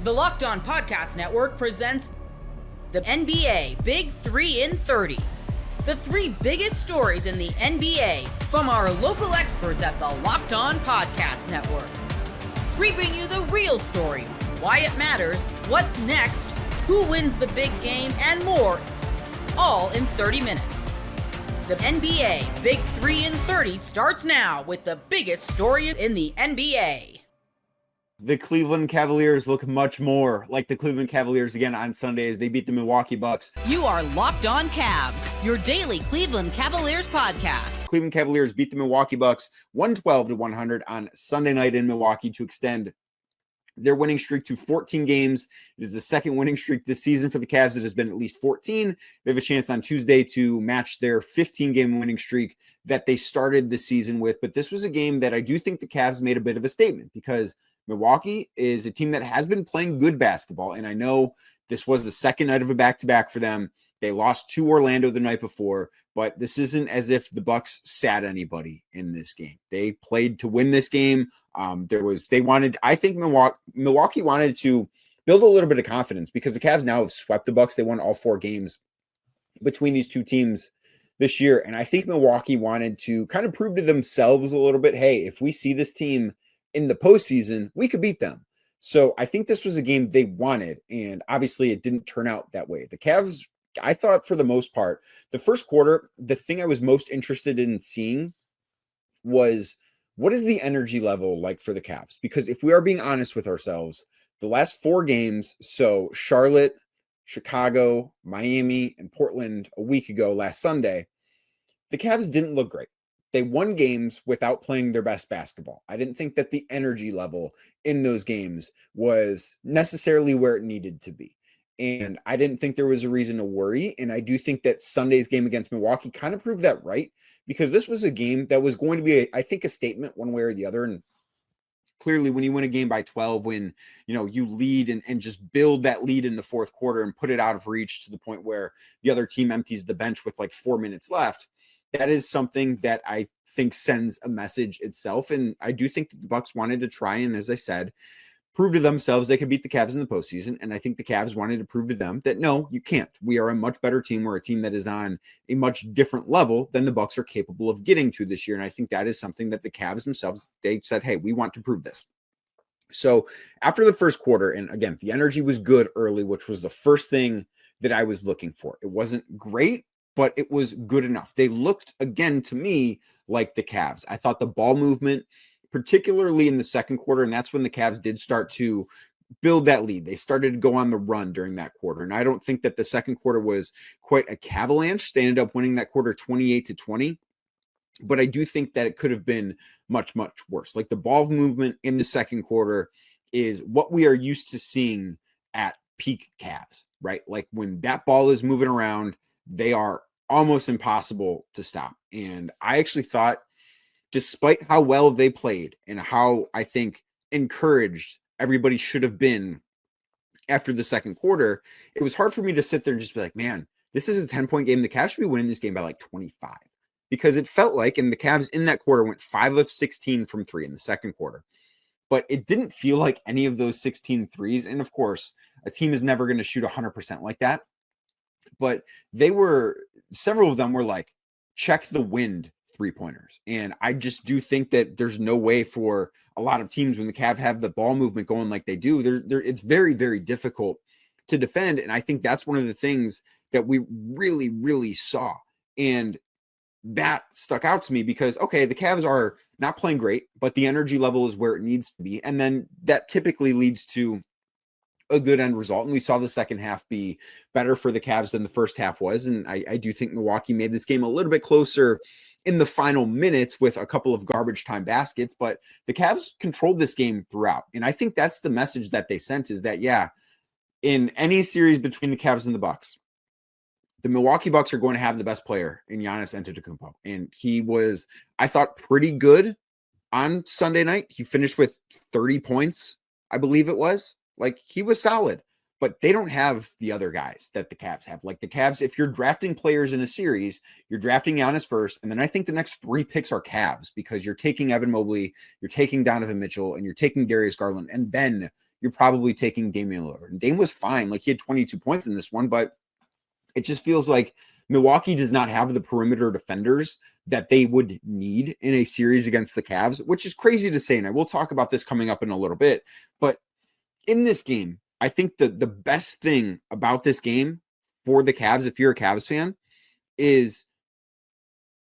The Locked On Podcast Network presents the NBA Big 3 in 30. The three biggest stories in the NBA from our local experts at the Locked On Podcast Network. We bring you the real story, why it matters, what's next, who wins the big game, and more, all in 30 minutes. The NBA Big 3 in 30 starts now with the biggest story in the NBA. The Cleveland Cavaliers look much more like the Cleveland Cavaliers again on Sunday as they beat the Milwaukee Bucks. You are Locked On Cavs, your daily Cleveland Cavaliers podcast. Cleveland Cavaliers beat the Milwaukee Bucks 112-100 on Sunday night in Milwaukee to extend their winning streak to 14 games. It is the second winning streak this season for the Cavs. It has been at least 14. They have a chance on Tuesday to match their 15-game winning streak that they started the season with. But this was a game that I do think the Cavs made a bit of a statement because Milwaukee is a team that has been playing good basketball, and I know this was the second night of a back-to-back for them. They lost to Orlando the night before, but this isn't as if the Bucks sat anybody in this game. They played to win this game. I think Milwaukee wanted to build a little bit of confidence because the Cavs now have swept the Bucks. They won all 4 games between these two teams this year, and I think Milwaukee wanted to kind of prove to themselves a little bit, hey, if we see this team in the postseason, we could beat them. So I think this was a game they wanted, and obviously it didn't turn out that way. The Cavs, I thought for the most part, the first quarter, the thing I was most interested in seeing was what is the energy level like for the Cavs? Because if we are being honest with ourselves, the last 4 games, so Charlotte, Chicago, Miami, and Portland a week ago last Sunday, the Cavs didn't look great. They won games without playing their best basketball. I didn't think that the energy level in those games was necessarily where it needed to be. And I didn't think there was a reason to worry. And I do think that Sunday's game against Milwaukee kind of proved that right, because this was a game that was going to be, I think, a statement one way or the other. And clearly when you win a game by 12, when you lead and just build that lead in the fourth quarter and put it out of reach to the point where the other team empties the bench with like 4 minutes left, that is something that I think sends a message itself. And I do think that the Bucks wanted to try and, as I said, prove to themselves they could beat the Cavs in the postseason. And I think the Cavs wanted to prove to them that, no, you can't. We are a much better team. We're a team that is on a much different level than the Bucks are capable of getting to this year. And I think that is something that the Cavs themselves, they said, hey, we want to prove this. So after the first quarter, and again, the energy was good early, which was the first thing that I was looking for. It wasn't great, but it was good enough. They looked, again, to me, like the Cavs. I thought the ball movement, particularly in the second quarter, and that's when the Cavs did start to build that lead. They started to go on the run during that quarter. And I don't think that the second quarter was quite a Cavalier. They ended up winning that quarter 28-20. But I do think that it could have been much, much worse. Like the ball movement in the second quarter is what we are used to seeing at peak Cavs, right? Like when that ball is moving around, they are almost impossible to stop. And I actually thought, despite how well they played and how I think encouraged everybody should have been after the second quarter, it was hard for me to sit there and just be like, man, this is a 10-point game. The Cavs should be winning this game by like 25. Because it felt like, and the Cavs in that quarter went 5 of 16 from 3 in the second quarter. But it didn't feel like any of those 16 threes. And of course, a team is never going to shoot 100% like that. But several of them were like, check the wind 3-pointers. And I just do think that there's no way for a lot of teams when the Cavs have the ball movement going like they do, it's very, very difficult to defend. And I think that's one of the things that we really, really saw. And that stuck out to me because, okay, the Cavs are not playing great, but the energy level is where it needs to be. And then that typically leads to a good end result. And we saw the second half be better for the Cavs than the first half was. And I do think Milwaukee made this game a little bit closer in the final minutes with a couple of garbage time baskets, but the Cavs controlled this game throughout. And I think that's the message that they sent is that, yeah, in any series between the Cavs and the Bucks, the Milwaukee Bucks are going to have the best player in Giannis Antetokounmpo. And he was, I thought, pretty good on Sunday night. He finished with 30 points, I believe it was. Like, he was solid, but they don't have the other guys that the Cavs have. Like the Cavs, if you're drafting players in a series, you're drafting Giannis first. And then I think the next 3 picks are Cavs because you're taking Evan Mobley, you're taking Donovan Mitchell, and you're taking Darius Garland. And then you're probably taking Damian Lillard. And Dame was fine. Like, he had 22 points in this one, but it just feels like Milwaukee does not have the perimeter defenders that they would need in a series against the Cavs, which is crazy to say. And I will talk about this coming up in a little bit. But in this game, I think the best thing about this game for the Cavs, if you're a Cavs fan,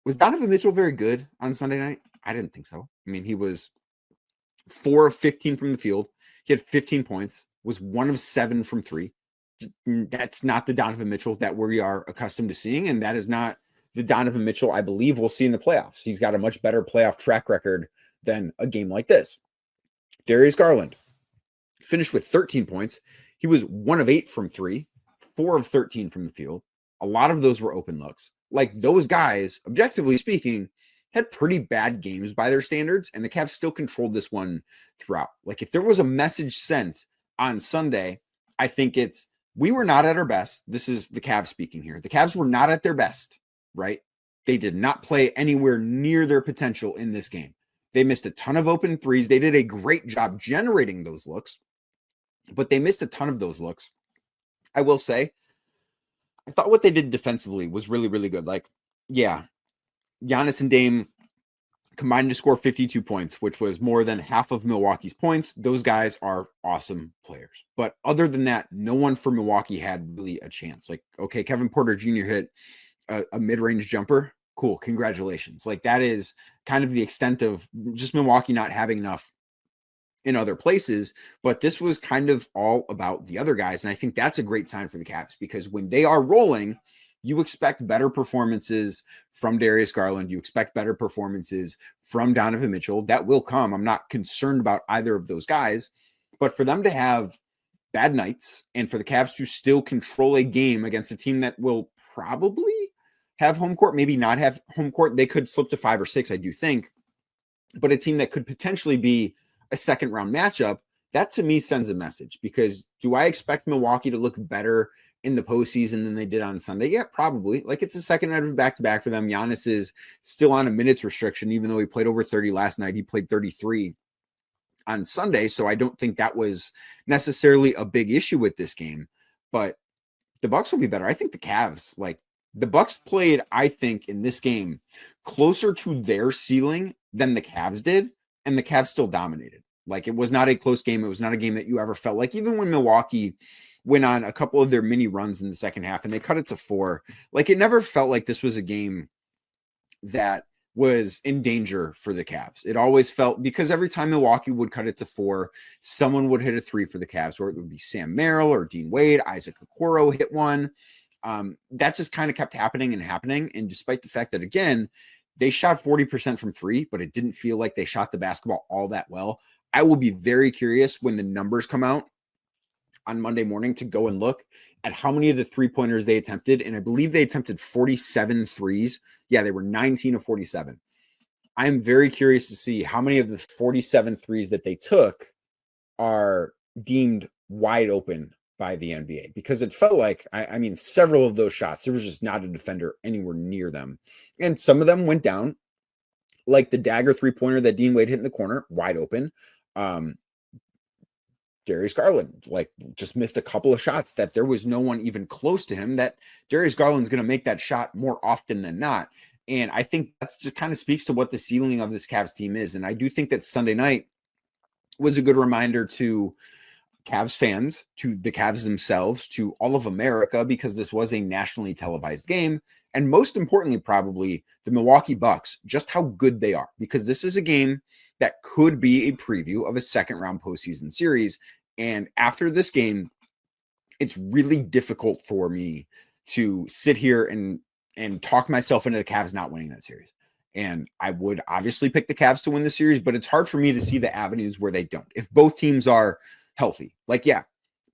was Donovan Mitchell very good on Sunday night? I didn't think so. I mean, he was 4 of 15 from the field. He had 15 points, was 1 of 7 from 3. That's not the Donovan Mitchell that we are accustomed to seeing, and that is not the Donovan Mitchell I believe we'll see in the playoffs. He's got a much better playoff track record than a game like this. Darius Garland finished with 13 points. He was 1 of 8 from 3, 4 of 13 from the field. A lot of those were open looks. Like, those guys, objectively speaking, had pretty bad games by their standards, and the Cavs still controlled this one throughout. Like, if there was a message sent on Sunday, I think it's, we were not at our best. This is the Cavs speaking here. The Cavs were not at their best, right? They did not play anywhere near their potential in this game. They missed a ton of open threes. They did a great job generating those looks, but they missed a ton of those looks. I will say, I thought what they did defensively was really, really good. Like, yeah, Giannis and Dame combined to score 52 points, which was more than half of Milwaukee's points. Those guys are awesome players. But other than that, no one for Milwaukee had really a chance. Like, okay, Kevin Porter Jr. hit a mid-range jumper. Cool. Congratulations. Like, that is kind of the extent of just Milwaukee not having enough in other places. But this was kind of all about the other guys. And I think that's a great sign for the Cavs, because when they are rolling, you expect better performances from Darius Garland. You expect better performances from Donovan Mitchell. That will come. I'm not concerned about either of those guys. But for them to have bad nights and for the Cavs to still control a game against a team that will probably have home court, maybe not have home court, they could slip to 5 or 6, I do think. But a team that could potentially be a second round matchup, that to me sends a message, because do I expect Milwaukee to look better in the postseason than they did on Sunday? Yeah, probably. Like, it's the second night of back-to-back for them. Giannis is still on a minutes restriction, even though he played over 30 last night. He played 33 on Sunday, so I don't think that was necessarily a big issue with this game. But the Bucks will be better. I think the Cavs, like, the Bucks played, I think, in this game closer to their ceiling than the Cavs did, and the Cavs still dominated. Like, it was not a close game. It was not a game that you ever felt like, even when Milwaukee went on a couple of their mini runs in the second half and they cut it to 4, like, it never felt like this was a game that was in danger for the Cavs. It always felt, because every time Milwaukee would cut it to 4, someone would hit a 3 for the Cavs, or it would be Sam Merrill or Dean Wade. Isaac Okoro hit one. That just kind of kept happening and happening. And despite the fact that, again, they shot 40% from 3, but it didn't feel like they shot the basketball all that well. I will be very curious when the numbers come out on Monday morning to go and look at how many of the 3-pointers they attempted. And I believe they attempted 47 threes. Yeah, they were 19 of 47. I'm very curious to see how many of the 47 threes that they took are deemed wide open by the NBA, because it felt like, I mean, several of those shots, there was just not a defender anywhere near them. And some of them went down, like the dagger 3-pointer that Dean Wade hit in the corner, wide open. Darius Garland, like, just missed a couple of shots that there was no one even close to him, that Darius Garland's going to make that shot more often than not. And I think that's just kind of speaks to what the ceiling of this Cavs team is. And I do think that Sunday night was a good reminder to Cavs fans, to the Cavs themselves, to all of America, because this was a nationally televised game. And most importantly, probably the Milwaukee Bucks, just how good they are, because this is a game that could be a preview of a second round postseason series. And after this game, it's really difficult for me to sit here and talk myself into the Cavs not winning that series. And I would obviously pick the Cavs to win the series, but it's hard for me to see the avenues where they don't. If both teams are healthy, like, yeah,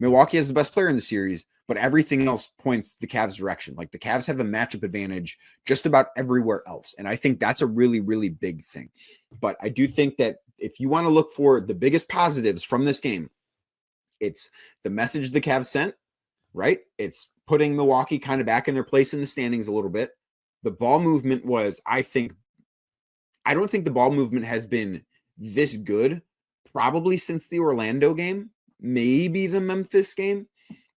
Milwaukee has the best player in the series, but everything else points the Cavs' direction. Like, the Cavs have a matchup advantage just about everywhere else. And I think that's a really, really big thing. But I do think that if you want to look for the biggest positives from this game, it's the message the Cavs sent, right? It's putting Milwaukee kind of back in their place in the standings a little bit. The ball movement was, I don't think the ball movement has been this good probably since the Orlando game. maybe the Memphis game,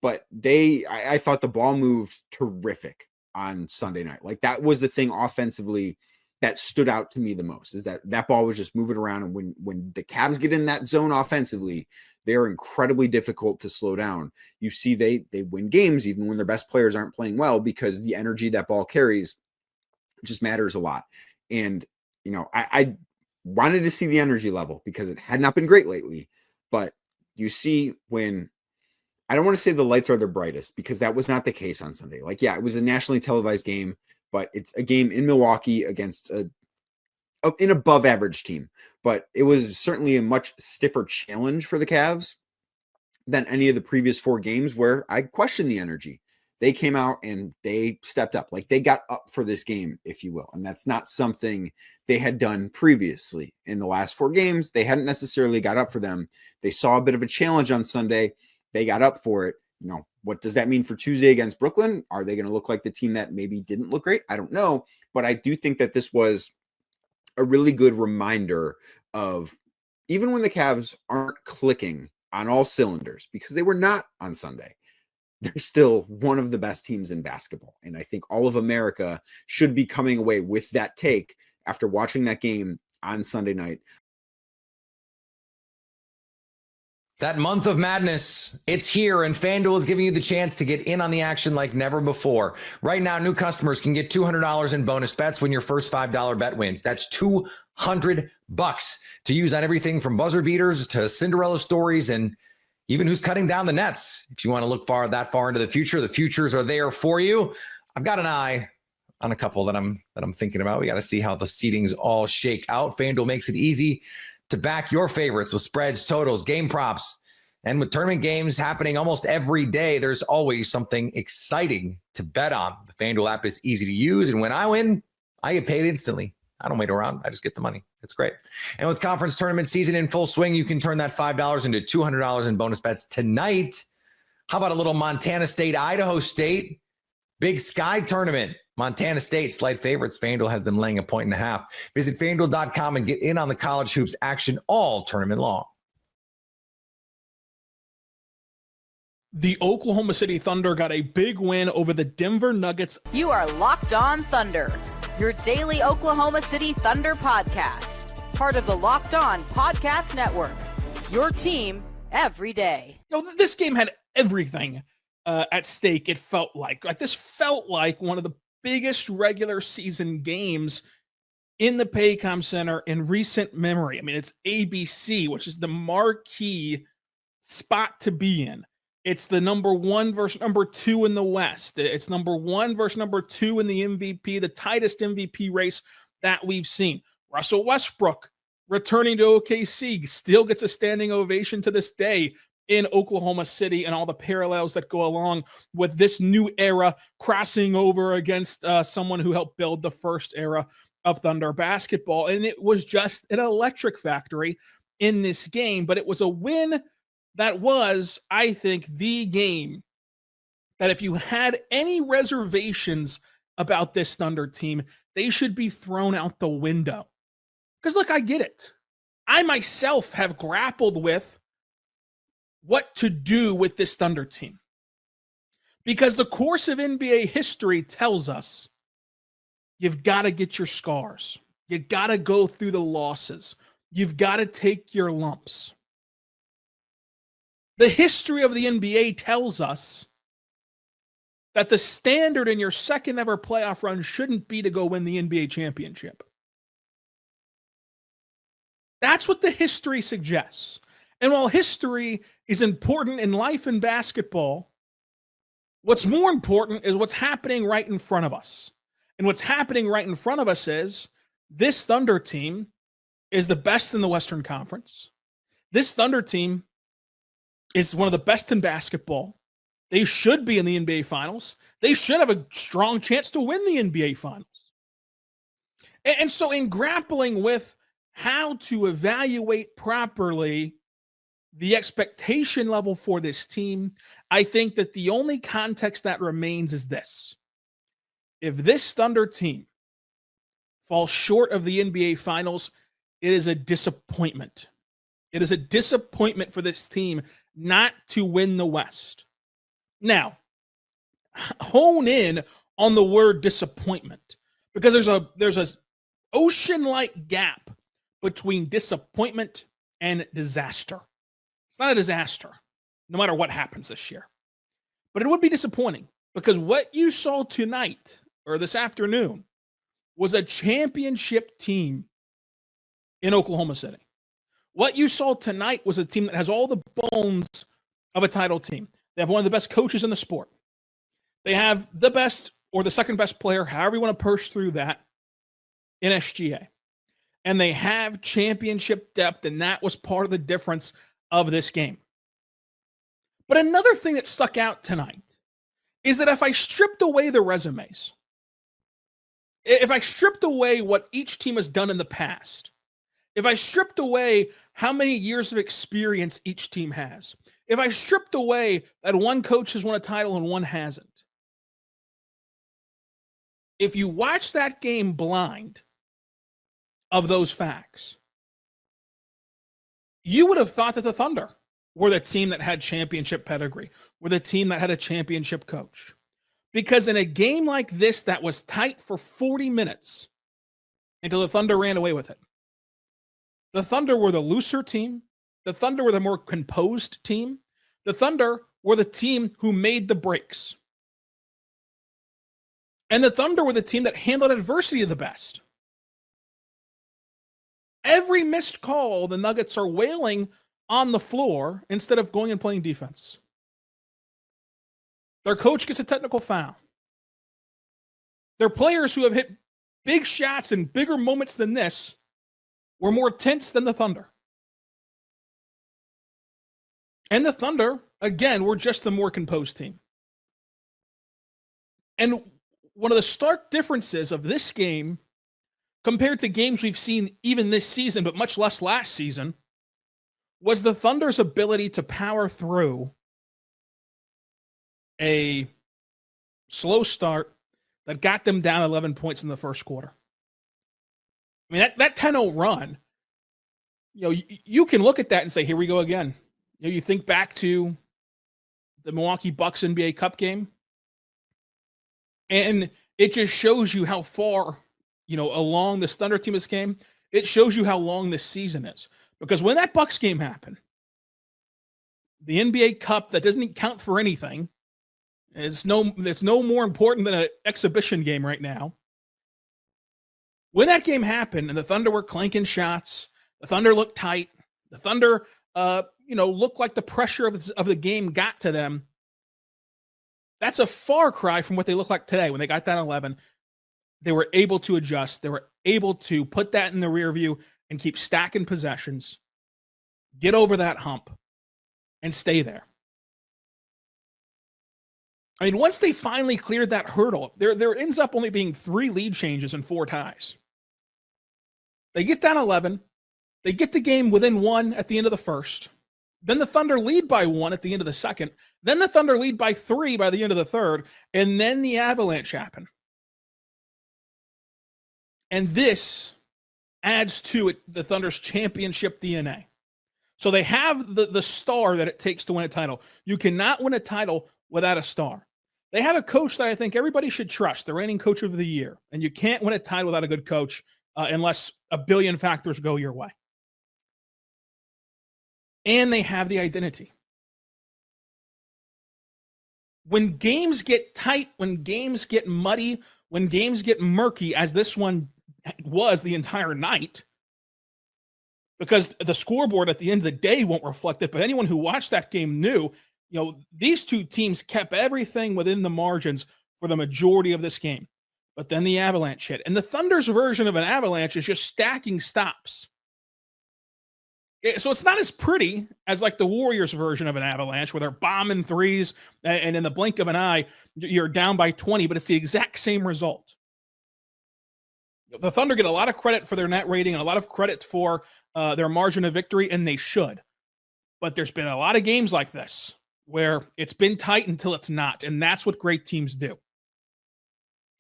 but I thought the ball moved terrific on Sunday night. Like that was the thing offensively that stood out to me the most, is that ball was just moving around. And when the Cavs get in that zone offensively, they are incredibly difficult to slow down. You see they win games even when their best players aren't playing well, because the energy that ball carries just matters a lot. And, I wanted to see the energy level because it had not been great lately. But you see when, I don't want to say the lights are their brightest, because that was not the case on Sunday. Like, yeah, it was a nationally televised game, but it's a game in Milwaukee against an above average team. But it was certainly a much stiffer challenge for the Cavs than any of the previous 4 games where I questioned the energy. They came out and they stepped up. Like, they got up for this game, if you will. And that's not something they had done previously. In the last 4 games, they hadn't necessarily got up for them. They saw a bit of a challenge on Sunday. They got up for it. What does that mean for Tuesday against Brooklyn? Are they going to look like the team that maybe didn't look great? I don't know. But I do think that this was a really good reminder of, even when the Cavs aren't clicking on all cylinders, because they were not on Sunday, they're still one of the best teams in basketball. And I think all of America should be coming away with that take after watching that game on Sunday night. That month of madness, it's here, and FanDuel is giving you the chance to get in on the action like never before. Right now, new customers can get $200 in bonus bets when your first $5 bet wins. That's $200 to use on everything from buzzer beaters to Cinderella stories and even who's cutting down the nets. If you want to look that far into the futures are there for you. I've got an eye on a couple that I'm thinking about. We got to see how the seedings all shake out. FanDuel makes it easy to back your favorites with spreads, totals, game props. And with tournament games happening almost every day, there's always something exciting to bet on. The FanDuel app is easy to use, and when I win, I get paid instantly. I don't wait around. I just get the money. It's great. And with conference tournament season in full swing, you can turn that $5 into $200 in bonus bets tonight. How about a little Montana State, Idaho State? Big Sky tournament. Montana State, slight favorites. FanDuel has them laying 1.5. Visit FanDuel.com and get in on the college hoops action all tournament long. The Oklahoma City Thunder got a big win over the Denver Nuggets. You are Locked On Thunder, your daily Oklahoma City Thunder podcast. Part of the Locked On Podcast Network, your team every day. This game had everything at stake, it felt like. This felt like one of the biggest regular season games in the Paycom Center in recent memory. I mean, it's ABC, which is the marquee spot to be in. It's the number 1 versus number 2 in the West. It's number 1 versus number 2 in the MVP, the tightest MVP race that we've seen. Russell Westbrook returning to OKC still gets a standing ovation to this day in Oklahoma City, and all the parallels that go along with this new era crossing over against someone who helped build the first era of Thunder basketball. And it was just an electric factory in this game, but it was a win that was, I think, the game that if you had any reservations about this Thunder team, they should be thrown out the window. Because look, I get it. I myself have grappled with what to do with this Thunder team. Because the course of NBA history tells us you've got to get your scars. You got to go through the losses. You've got to take your lumps. The history of the NBA tells us that the standard in your second ever playoff run shouldn't be to go win the NBA championship. That's what the history suggests. And while history is important in life and basketball, what's more important is what's happening right in front of us. And what's happening right in front of us is this Thunder team is the best in the Western Conference. This Thunder team is one of the best in basketball. They should be in the NBA Finals. They should have a strong chance to win the NBA Finals. And so in grappling with how to evaluate properly the expectation level for this team, I think that the only context that remains is this. If this Thunder team falls short of the NBA Finals, it is a disappointment. It is a disappointment for this team, not to win the West. Now, hone in on the word disappointment, because there's a ocean-like gap between disappointment and disaster. It's not a disaster, no matter what happens this year. But it would be disappointing, because what you saw tonight or this afternoon was a championship team in Oklahoma City. What you saw tonight was a team that has all the bones of a title team. They have one of the best coaches in the sport. They have the best or the second best player, however you want to push through that, in SGA. And they have championship depth, and that was part of the difference of this game. But another thing that stuck out tonight is that if I stripped away the resumes, if I stripped away what each team has done in the past, if I stripped away how many years of experience each team has, if I stripped away that one coach has won a title and one hasn't, if you watch that game blind of those facts, you would have thought that the Thunder were the team that had championship pedigree, were the team that had a championship coach. Because in a game like this that was tight for 40 minutes until the Thunder ran away with it, the Thunder were the looser team. The Thunder were the more composed team. The Thunder were the team who made the breaks. And the Thunder were the team that handled adversity the best. Every missed call, the Nuggets are wailing on the floor instead of going and playing defense. Their coach gets a technical foul. Their players who have hit big shots in bigger moments than this were more tense than the Thunder. And the Thunder, again, were just the more composed team. And one of the stark differences of this game compared to games we've seen even this season, but much less last season, was the Thunder's ability to power through a slow start that got them down 11 points in the first quarter. I mean, that 10-0 run, you can look at that and say, here we go again. You think back to the Milwaukee Bucks NBA Cup game, and it just shows you how far, along this Thunder team has came. It shows you how long this season is. Because when that Bucks game happened, the NBA Cup that doesn't count for anything, it's no more important than an exhibition game right now. When that game happened and the Thunder were clanking shots, the Thunder looked tight, the Thunder, looked like the pressure of the game got to them. That's a far cry from what they look like today. When they got down 11, they were able to adjust. They were able to put that in the rear view and keep stacking possessions, get over that hump, and stay there. I mean, once they finally cleared that hurdle, there ends up only being 3 lead changes and 4 ties. They get down 11. They get the game within 1 at the end of the first. Then the Thunder lead by 1 at the end of the second. Then the Thunder lead by 3 by the end of the third. And then the avalanche happened. And this adds to it the Thunder's championship DNA. So they have the star that it takes to win a title. You cannot win a title without a star. They have a coach that I think everybody should trust, the reigning coach of the year. And you can't win a title without a good coach unless a billion factors go your way. And they have the identity. When games get tight, when games get muddy, when games get murky, as this one was the entire night, because the scoreboard at the end of the day won't reflect it, but anyone who watched that game knew, these two teams kept everything within the margins for the majority of this game. But then the avalanche hit. And the Thunder's version of an avalanche is just stacking stops. So it's not as pretty as like the Warriors version of an avalanche where they're bombing threes and in the blink of an eye, you're down by 20, but it's the exact same result. The Thunder get a lot of credit for their net rating and a lot of credit for their margin of victory, and they should. But there's been a lot of games like this where it's been tight until it's not, and that's what great teams do.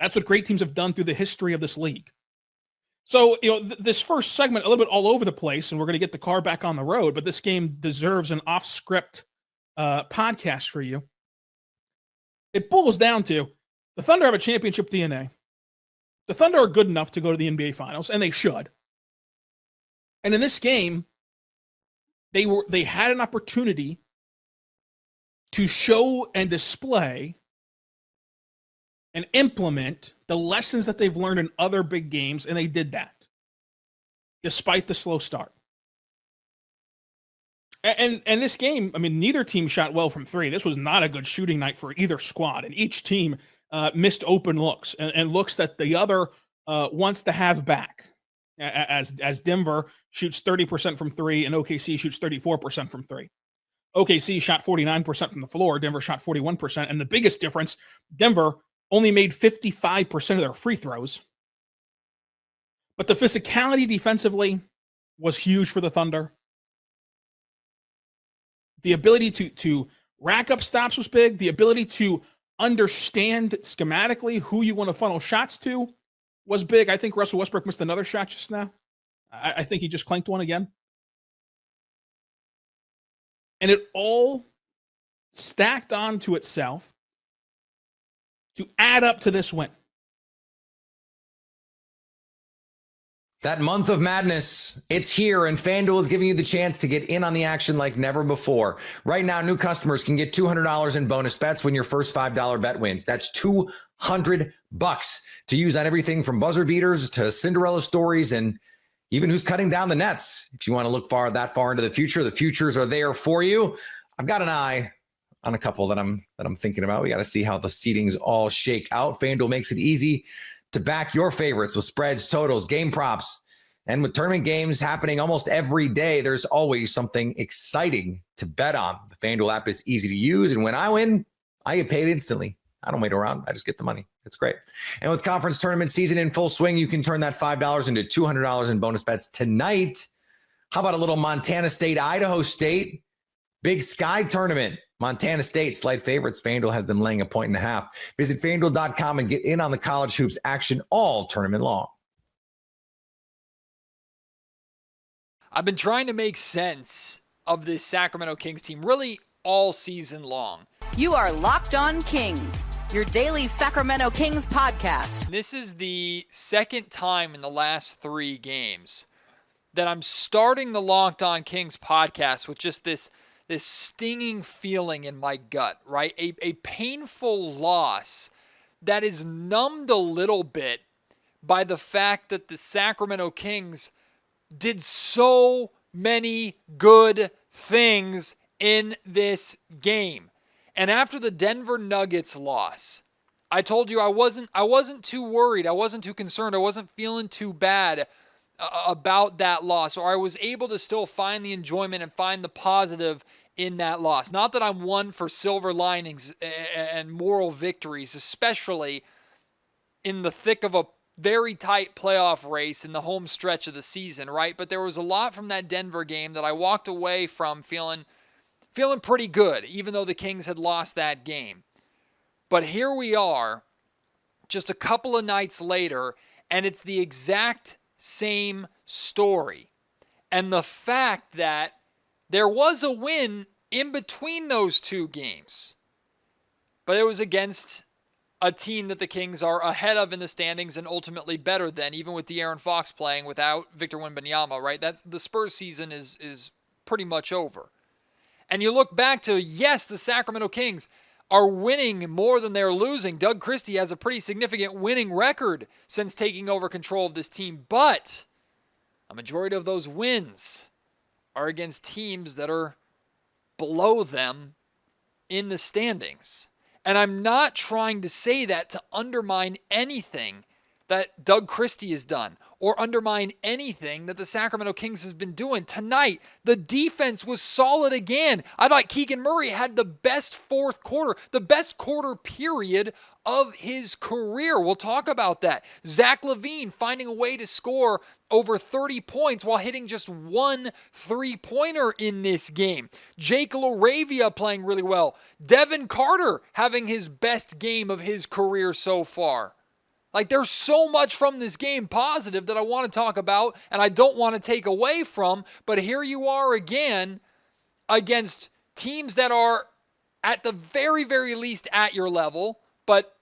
That's what great teams have done through the history of this league. So, this first segment, a little bit all over the place, and we're going to get the car back on the road, but this game deserves an off-script podcast for you. It boils down to the Thunder have a championship DNA. The Thunder are good enough to go to the NBA Finals, and they should. And in this game, they had an opportunity to show and display and implement the lessons that they've learned in other big games, and they did that, despite the slow start. And this game, I mean, neither team shot well from three. This was not a good shooting night for either squad, and each team missed open looks and looks that the other wants to have back. As Denver shoots 30% from three and OKC shoots 34% from three. OKC shot 49% from the floor. Denver shot 41%. And the biggest difference, Denver only made 55% of their free throws. But the physicality defensively was huge for the Thunder. The ability to rack up stops was big. The ability to understand schematically who you want to funnel shots to was big. I think Russell Westbrook missed another shot just now. I think he just clanked one again. And it all stacked onto itself to add up to this win. That month of madness, it's here, and FanDuel is giving you the chance to get in on the action like never before. Right now, new customers can get $200 in bonus bets when your first $5 bet wins. That's $200 to use on everything from buzzer beaters to Cinderella stories and even who's cutting down the nets. If you want to look that far into the future, the futures are there for you. I've got an eye on a couple that I'm thinking about. We got to see how the seedings all shake out. FanDuel makes it easy to back your favorites with spreads, totals, game props. And with tournament games happening almost every day, there's always something exciting to bet on. The FanDuel app is easy to use, and when I win, I get paid instantly. I don't wait around. I just get the money. It's great. And with conference tournament season in full swing, you can turn that $5 into $200 in bonus bets tonight. How about a little Montana State, Idaho State? Big Sky tournament. Montana State, slight favorites. FanDuel has them laying 1.5. Visit FanDuel.com and get in on the college hoops action all tournament long. I've been trying to make sense of this Sacramento Kings team really all season long. You are Locked On Kings, your daily Sacramento Kings podcast. This is the second time in the last 3 games that I'm starting the Locked On Kings podcast with just this stinging feeling in my gut, right? A painful loss that is numbed a little bit by the fact that the Sacramento Kings did so many good things in this game. And after the Denver Nuggets loss, I told you I wasn't too worried. I wasn't too concerned. I wasn't feeling too bad about that loss, or I was able to still find the enjoyment and find the positive in that loss. Not that I'm one for silver linings and moral victories, especially in the thick of a very tight playoff race in the home stretch of the season, right? But there was a lot from that Denver game that I walked away from feeling pretty good, even though the Kings had lost that game. But here we are, just a couple of nights later, and it's the exact same story. And the fact that there was a win in between those 2 games, but it was against a team that the Kings are ahead of in the standings and ultimately better than, even with De'Aaron Fox playing without Victor Wembanyama, right? That's the Spurs season is pretty much over. And you look back to, yes, the Sacramento Kings are winning more than they're losing. Doug Christie has a pretty significant winning record since taking over control of this team, but a majority of those wins are against teams that are below them in the standings. And I'm not trying to say that to undermine anything that Doug Christie has done or undermine anything that the Sacramento Kings has been doing. Tonight, the defense was solid again. I thought Keegan Murray had the best fourth quarter, the best quarter period of his career. We'll talk about that. Zach LaVine finding a way to score over 30 points while hitting just 1 3-pointer in this game. Jake LaRavia playing really well. Devin Carter having his best game of his career so far. Like, there's so much from this game positive that I want to talk about and I don't want to take away from, but here you are again against teams that are at the very, very least at your level, but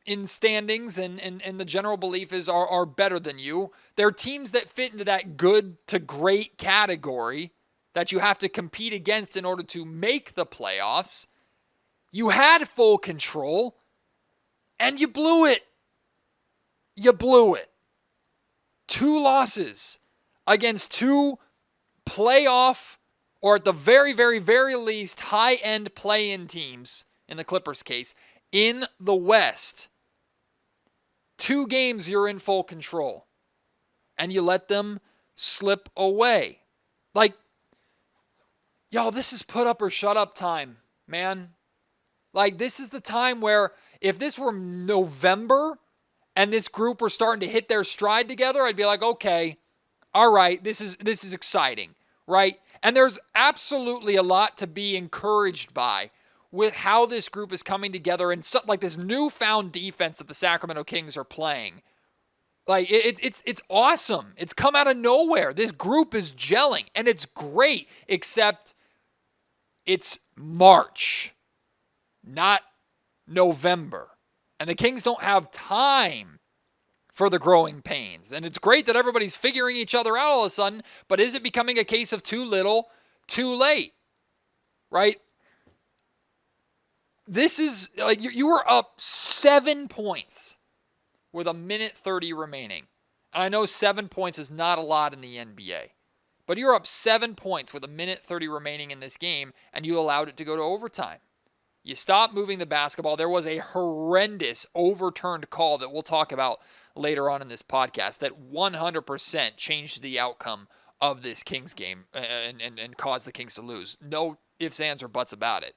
in standings and the general belief is are better than you. They're teams that fit into that good to great category that you have to compete against in order to make the playoffs. You had full control, and you blew it. You blew it. 2 losses against 2 playoff, or at the very, very, very least, high-end play-in teams, in the Clippers' case, in the West. 2 games you're in full control, and you let them slip away. Like, y'all, this is put up or shut up time, man. Like, this is the time where if this were November and this group were starting to hit their stride together, I'd be like, okay, all right, this is exciting, right? And there's absolutely a lot to be encouraged by with how this group is coming together and like this newfound defense that the Sacramento Kings are playing. Like, it's awesome. It's come out of nowhere. This group is gelling, and it's great, except it's March, not November. And the Kings don't have time for the growing pains. And it's great that everybody's figuring each other out all of a sudden, but is it becoming a case of too little, too late? Right? This is, like, you were up 7 points with 1:30 remaining. And I know 7 points is not a lot in the NBA, but you're up 7 points with 1:30 remaining in this game, and you allowed it to go to overtime. You stopped moving the basketball. There was a horrendous overturned call that we'll talk about later on in this podcast that 100% changed the outcome of this Kings game and caused the Kings to lose. No ifs, ands, or buts about it.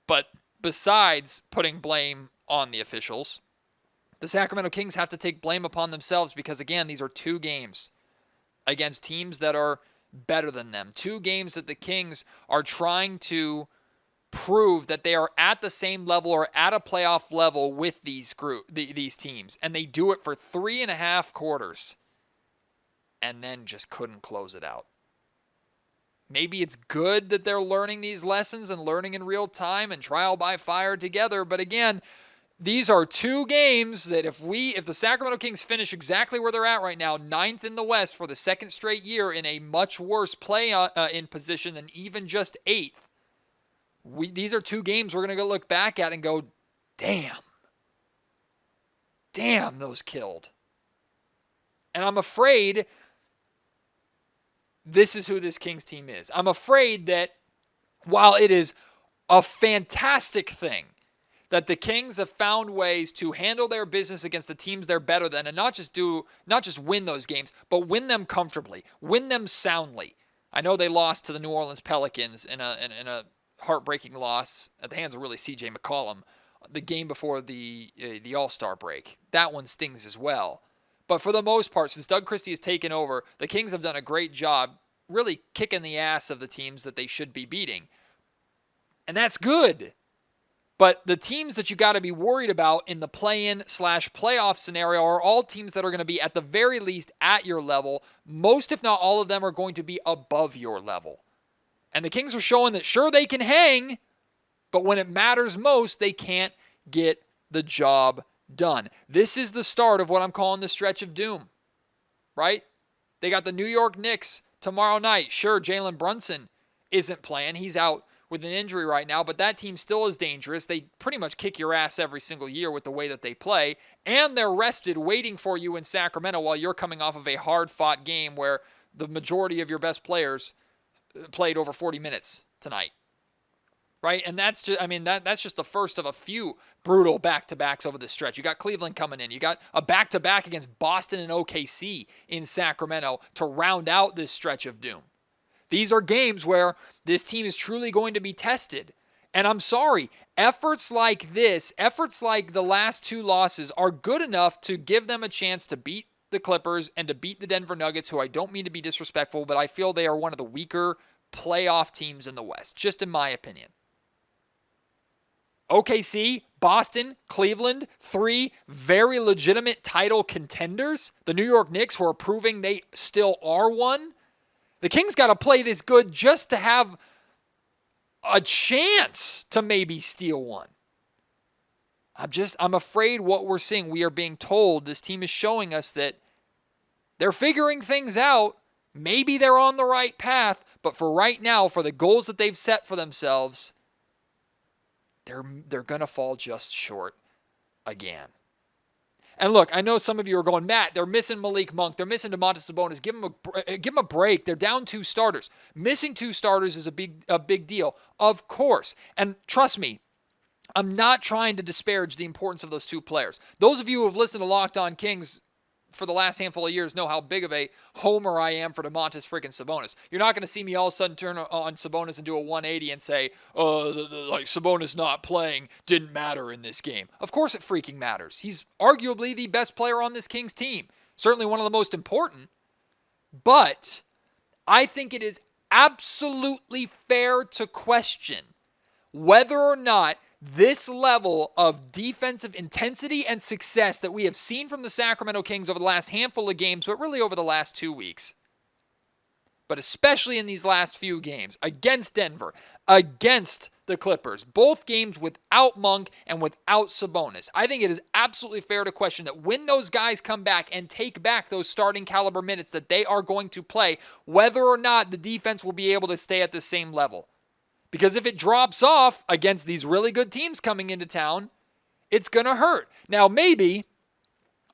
But besides putting blame on the officials, the Sacramento Kings have to take blame upon themselves because, again, these are 2 games against teams that are better than them. 2 games that the Kings are trying to prove that they are at the same level or at a playoff level with these teams. And they do it for 3.5 quarters and then just couldn't close it out. Maybe it's good that they're learning these lessons and learning in real time and trial by fire together. But again, these are 2 games that if the Sacramento Kings finish exactly where they're at right now, 9th in the West for the 2nd straight year in a much worse play-in position than even just 8th, these are 2 games we're going to go look back at and go, damn, those killed. And I'm afraid this is who this Kings team is. I'm afraid that while it is a fantastic thing that the Kings have found ways to handle their business against the teams they're better than and not just win those games, but win them comfortably, win them soundly. I know they lost to the New Orleans Pelicans in a heartbreaking loss at the hands of really C.J. McCollum the game before the All-Star break. That one stings as well. But for the most part, since Doug Christie has taken over, the Kings have done a great job really kicking the ass of the teams that they should be beating. And that's good. But the teams that you got to be worried about in the play-in/playoff scenario are all teams that are going to be at the very least at your level. Most, if not all of them, are going to be above your level. And the Kings are showing that, sure, they can hang, but when it matters most, they can't get the job done. This is the start of what I'm calling the stretch of doom, right? They got the New York Knicks tomorrow night. Sure, Jalen Brunson isn't playing. He's out with an injury right now, but that team still is dangerous. They pretty much kick your ass every single year with the way that they play, and they're rested waiting for you in Sacramento while you're coming off of a hard-fought game where the majority of your best players played over 40 minutes tonight, right? And that's just, that's just the first of a few brutal back-to-backs over the stretch. You got Cleveland coming in. You got a back-to-back against Boston and OKC in Sacramento to round out this stretch of doom. These are games where this team is truly going to be tested. And I'm sorry, efforts like this, efforts like the last 2 losses are good enough to give them a chance to beat the Clippers and to beat the Denver Nuggets, who I don't mean to be disrespectful, but I feel they are one of the weaker playoff teams in the West, just in my opinion. OKC, Boston, Cleveland, 3 very legitimate title contenders. The New York Knicks, who are proving they still are one. The Kings got to play this good just to have a chance to maybe steal one. I'm afraid what we're seeing, we are being told, this team is showing us that they're figuring things out. Maybe they're on the right path, but for right now, for the goals that they've set for themselves, they're going to fall just short again. And look, I know some of you are going, Matt, they're missing Malik Monk. They're missing Domantas Sabonis. Give them a break. They're down 2 starters. Missing 2 starters is a big deal, of course. And trust me, I'm not trying to disparage the importance of those 2 players. Those of you who have listened to Locked On Kings for the last handful of years know how big of a homer I am for Domantas freaking Sabonis. You're not going to see me all of a sudden turn on Sabonis and do a 180 and say, like Sabonis not playing didn't matter in this game. Of course it freaking matters. He's arguably the best player on this Kings team. Certainly one of the most important. But I think it is absolutely fair to question whether or not this level of defensive intensity and success that we have seen from the Sacramento Kings over the last handful of games, but really over the last 2 weeks, but especially in these last few games, against Denver, against the Clippers, both games without Monk and without Sabonis. I think it is absolutely fair to question that when those guys come back and take back those starting caliber minutes that they are going to play, whether or not the defense will be able to stay at the same level. Because if it drops off against these really good teams coming into town, it's going to hurt. Now, maybe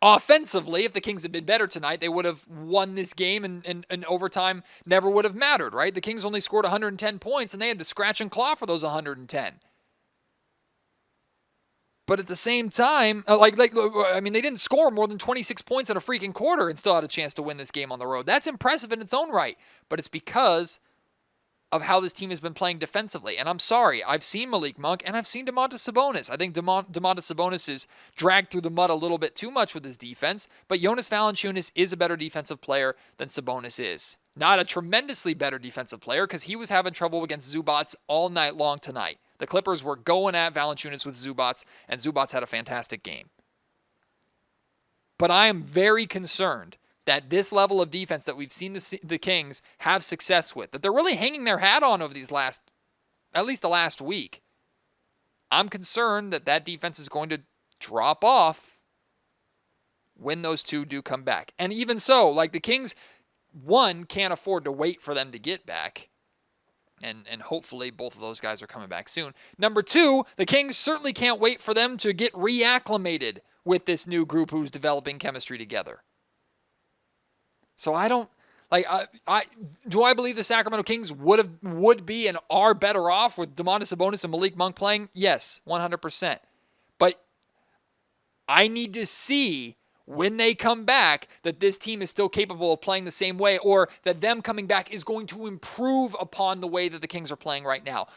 offensively, if the Kings had been better tonight, they would have won this game and overtime never would have mattered, right? The Kings only scored 110 points and they had to scratch and claw for those 110. But at the same time, they didn't score more than 26 points in a freaking quarter and still had a chance to win this game on the road. That's impressive in its own right, but it's because of how this team has been playing defensively. And I'm sorry, I've seen Malik Monk and I've seen Domantas Sabonis. I think Domantas Sabonis is dragged through the mud a little bit too much with his defense, but Jonas Valanciunas is a better defensive player than Sabonis is. Not a tremendously better defensive player because he was having trouble against Zubats all night long tonight. The Clippers were going at Valanciunas with Zubats, and Zubats had a fantastic game. But I am very concerned that this level of defense that we've seen the Kings have success with, that they're really hanging their hat on over these at least the last week. I'm concerned that defense is going to drop off when those 2 do come back. And even so, like the Kings, 1, can't afford to wait for them to get back. And hopefully both of those guys are coming back soon. Number 2, the Kings certainly can't wait for them to get reacclimated with this new group who's developing chemistry together. So I don't do I believe the Sacramento Kings would be and are better off with Domantas Sabonis and Malik Monk playing? Yes, 100%. But I need to see when they come back that this team is still capable of playing the same way, or that them coming back is going to improve upon the way that the Kings are playing right now.